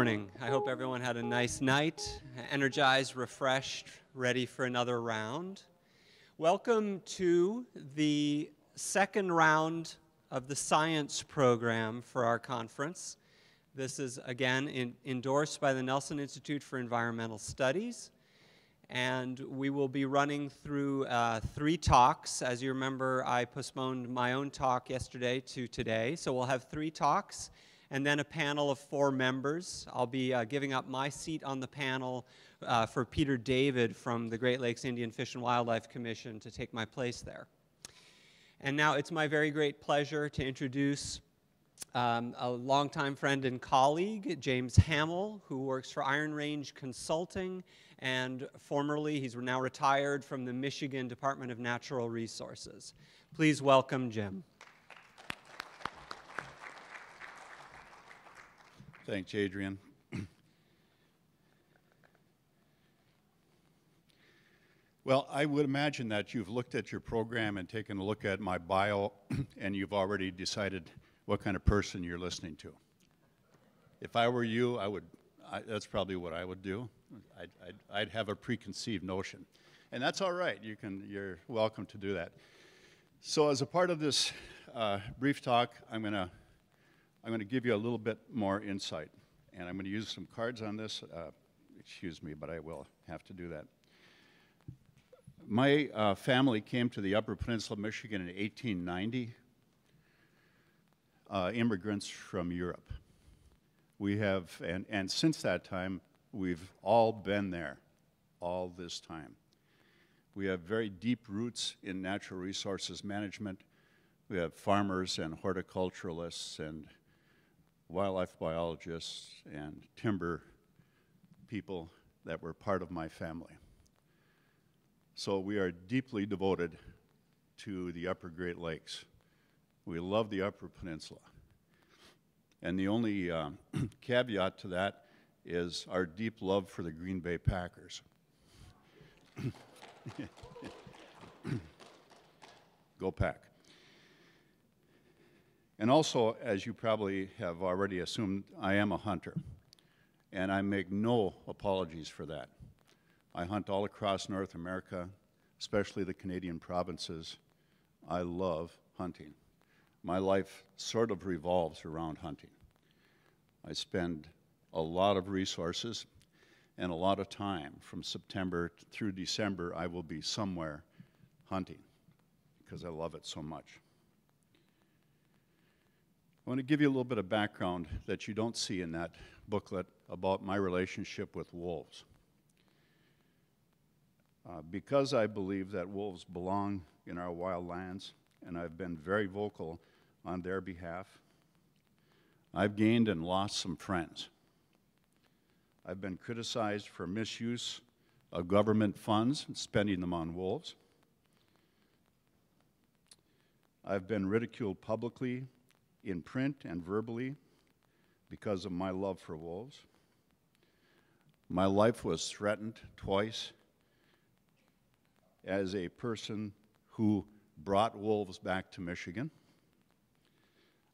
morning. I hope everyone had a nice night, energized, refreshed, ready for another round. Welcome to the second round of the science program for our conference. This is, again, endorsed by the Nelson Institute for Environmental Studies. And we will be running through 3 talks. As you remember, I postponed my own talk yesterday to today. So we'll have 3 talks and then a panel of 4 members. I'll be giving up my seat on the panel for Peter David from the Great Lakes Indian Fish and Wildlife Commission to take my place there. And now it's my very great pleasure to introduce a longtime friend and colleague, James Hammill, who works for Iron Range Consulting, and formerly, he's now retired from the Michigan Department of Natural Resources. Please welcome Jim. Thanks, Adrian. Well, I would imagine that you've looked at your program and taken a look at my bio, and you've already decided what kind of person you're listening to. If I were you, that's probably what I would do. I'd have a preconceived notion. And that's all right. You're welcome to do that. So as a part of this brief talk, I'm going to give you a little bit more insight. And I'm going to use some cards on this. Excuse me, but I will have to do that. My family came to the Upper Peninsula of Michigan in 1890. Immigrants from Europe. We have, and since that time, we've all been there, all this time. We have very deep roots in natural resources management. We have farmers and horticulturalists and wildlife biologists and timber people that were part of my family. So we are deeply devoted to the Upper Great Lakes. We love the Upper Peninsula. And the only caveat to that is our deep love for the Green Bay Packers. Go Pack. And also, as you probably have already assumed, I am a hunter. And I make no apologies for that. I hunt all across North America, especially the Canadian provinces. I love hunting. My life sort of revolves around hunting. I spend a lot of resources and a lot of time. From September through December, I will be somewhere hunting because I love it so much. I want to give you a little bit of background that you don't see in that booklet about my relationship with wolves. Because I believe that wolves belong in our wild lands, and I've been very vocal on their behalf, I've gained and lost some friends. I've been criticized for misuse of government funds and spending them on wolves. I've been ridiculed publicly in print and verbally because of my love for wolves. My life was threatened twice as a person who brought wolves back to Michigan.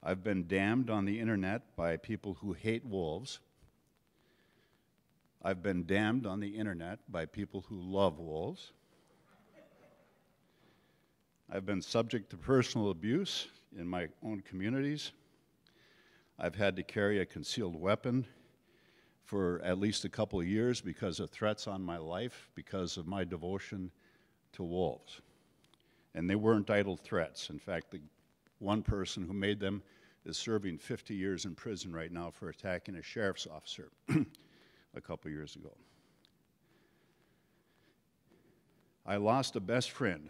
I've been damned on the internet by people who hate wolves. I've been damned on the internet by people who love wolves. I've been subject to personal abuse in my own communities. I've had to carry a concealed weapon for at least a couple of years because of threats on my life, because of my devotion to wolves. And they weren't idle threats. In fact, the one person who made them is serving 50 years in prison right now for attacking a sheriff's officer a couple years ago. I lost a best friend,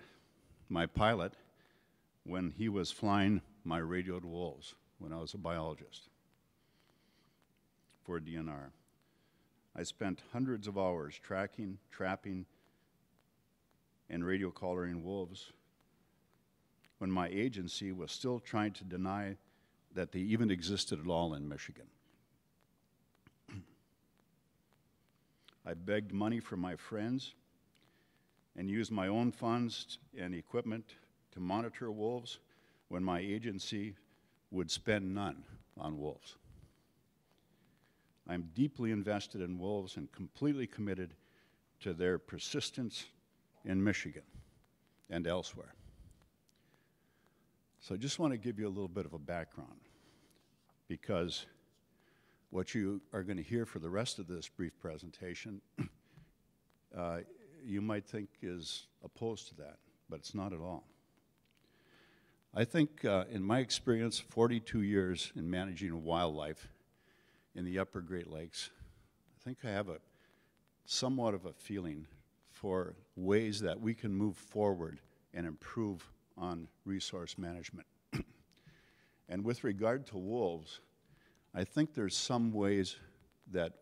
my pilot, when he was flying my radioed wolves when I was a biologist for DNR. I spent hundreds of hours tracking, trapping, and radio collaring wolves when my agency was still trying to deny that they even existed at all in Michigan. I begged money from my friends and used my own funds and equipment to monitor wolves when my agency would spend none on wolves. I'm deeply invested in wolves and completely committed to their persistence in Michigan and elsewhere. So I just want to give you a little bit of a background, because what you are going to hear for the rest of this brief presentation, you might think is opposed to that, but it's not at all. I think, in my experience, 42 years in managing wildlife in the upper Great Lakes, I think I have somewhat of a feeling for ways that we can move forward and improve on resource management. And with regard to wolves, I think there's some ways that,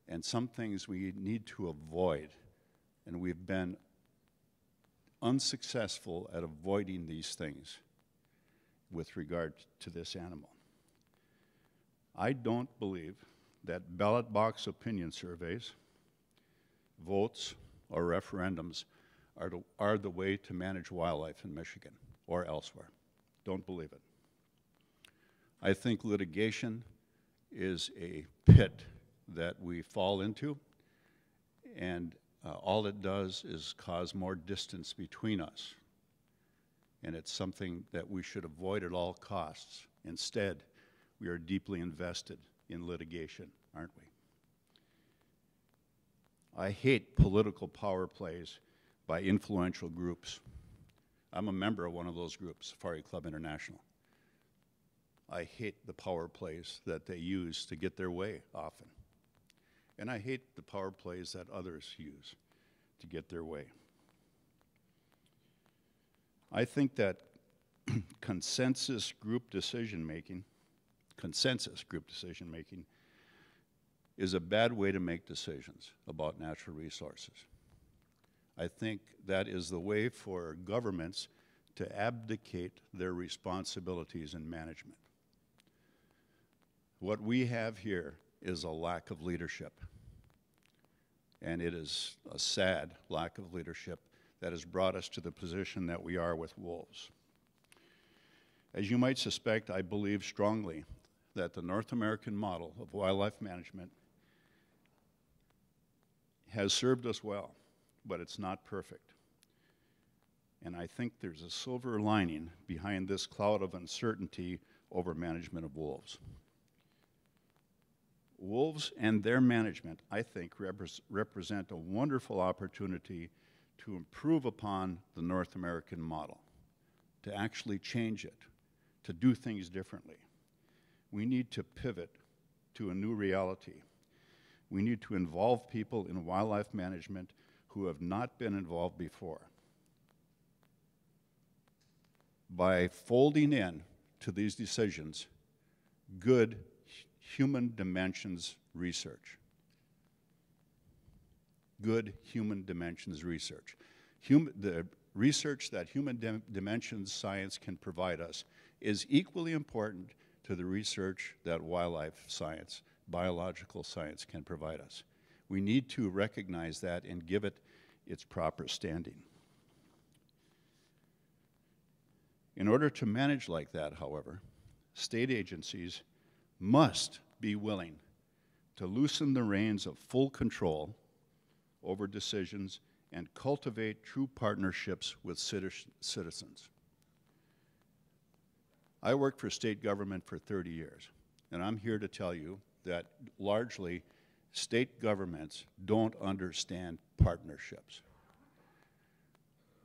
and some things we need to avoid, and we've been unsuccessful at avoiding these things with regard to this animal. I don't believe that ballot box opinion surveys, votes, or referendums are the way to manage wildlife in Michigan or elsewhere. Don't believe it. I think litigation is a pit that we fall into, and all it does is cause more distance between us. And it's something that we should avoid at all costs. Instead, we are deeply invested in litigation, aren't we? I hate political power plays by influential groups. I'm a member of one of those groups, Safari Club International. I hate the power plays that they use to get their way often. And I hate the power plays that others use to get their way. I think that consensus group decision-making is a bad way to make decisions about natural resources. I think that is the way for governments to abdicate their responsibilities in management. What we have here is a lack of leadership, and it is a sad lack of leadership that has brought us to the position that we are with wolves. As you might suspect, I believe strongly that the North American model of wildlife management has served us well, but it's not perfect. And I think there's a silver lining behind this cloud of uncertainty over management of wolves. Wolves and their management, I think, represent a wonderful opportunity to improve upon the North American model, to actually change it, to do things differently. We need to pivot to a new reality. We need to involve people in wildlife management who have not been involved before. By folding in to these decisions good human dimensions research. Good human dimensions research. The research that human dimensions science can provide us is equally important to the research that wildlife science, biological science can provide us. We need to recognize that and give it its proper standing. In order to manage like that, however, state agencies must be willing to loosen the reins of full control over decisions and cultivate true partnerships with citizens. I worked for state government for 30 years, and I'm here to tell you that largely state governments don't understand partnerships.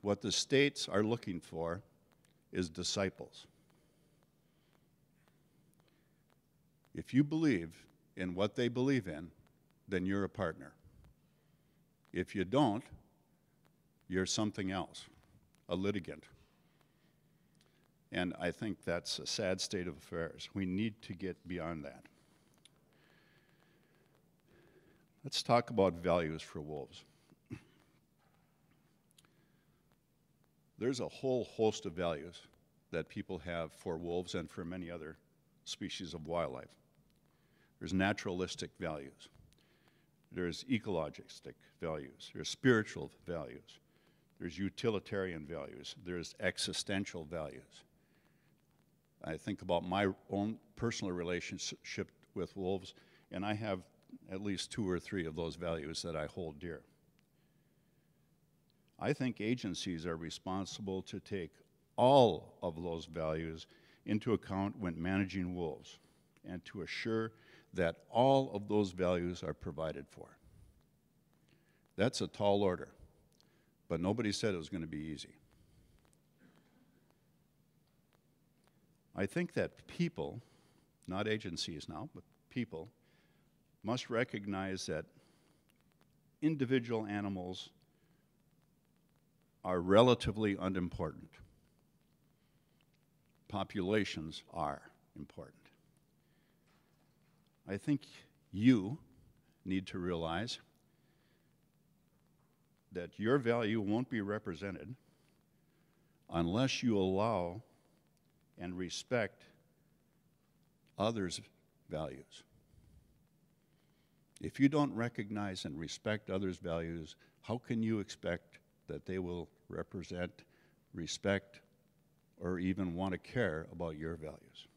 What the states are looking for is disciples. If you believe in what they believe in, then you're a partner. If you don't, you're something else, a litigant. And I think that's a sad state of affairs. We need to get beyond that. Let's talk about values for wolves. There's a whole host of values that people have for wolves and for many other species of wildlife. There's naturalistic values. There's ecologistic values. There's spiritual values. There's utilitarian values. There's existential values. I think about my own personal relationship with wolves, and I have at least 2 or 3 of those values that I hold dear. I think agencies are responsible to take all of those values into account when managing wolves and to assure that all of those values are provided for. That's a tall order, but nobody said it was going to be easy. I think that people, not agencies now, but people, must recognize that individual animals are relatively unimportant. Populations are important. I think you need to realize that your value won't be represented unless you allow and respect others' values. If you don't recognize and respect others' values, how can you expect that they will represent, respect, or even want to care about your values?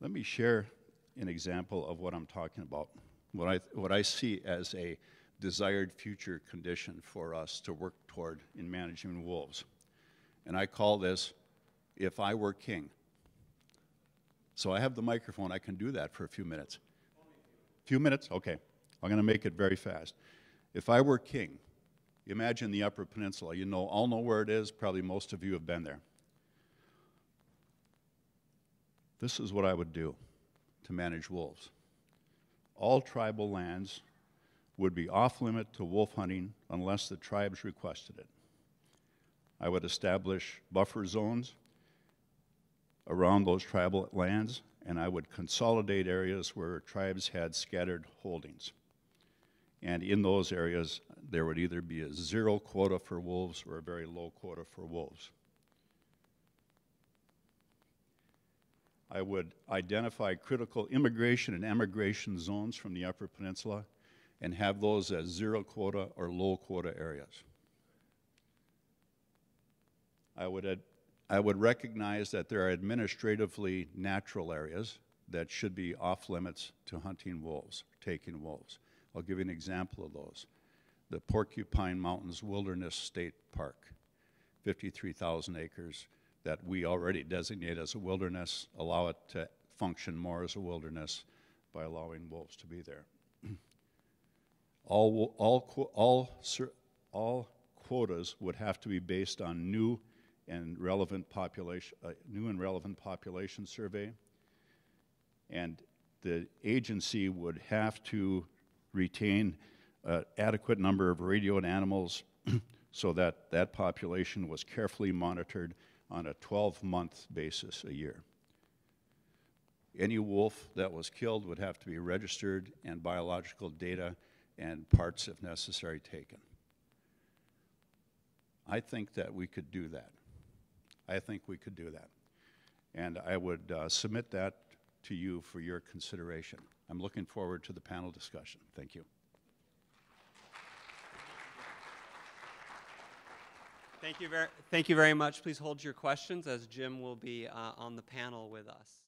Let me share an example of what I'm talking about, what I see as a desired future condition for us to work toward in managing wolves. And I call this, if I were king. So I have the microphone, I can do that for a few minutes. Few minutes? Okay. I'm going to make it very fast. If I were king, imagine the Upper Peninsula. You know, all know where it is. Probably most of you have been there. This is what I would do to manage wolves. All tribal lands would be off-limit to wolf hunting unless the tribes requested it. I would establish buffer zones around those tribal lands, and I would consolidate areas where tribes had scattered holdings. And in those areas, there would either be a 0 quota for wolves or a very low quota for wolves. I would identify critical immigration and emigration zones from the Upper Peninsula and have those as 0 quota or low quota areas. I would recognize that there are administratively natural areas that should be off limits to hunting wolves, taking wolves. I'll give you an example of those. The Porcupine Mountains Wilderness State Park, 53,000 acres that we already designate as a wilderness, allow it to function more as a wilderness by allowing wolves to be there. All quotas would have to be based on new and relevant population survey, and the agency would have to retain an adequate number of radioed animals so that that population was carefully monitored on a 12-month basis a year. Any wolf that was killed would have to be registered and biological data and parts, if necessary, taken. I think that we could do that. I think we could do that. And I would submit that to you for your consideration. I'm looking forward to the panel discussion. Thank you. Thank you very much. Please hold your questions as Jim will be on the panel with us.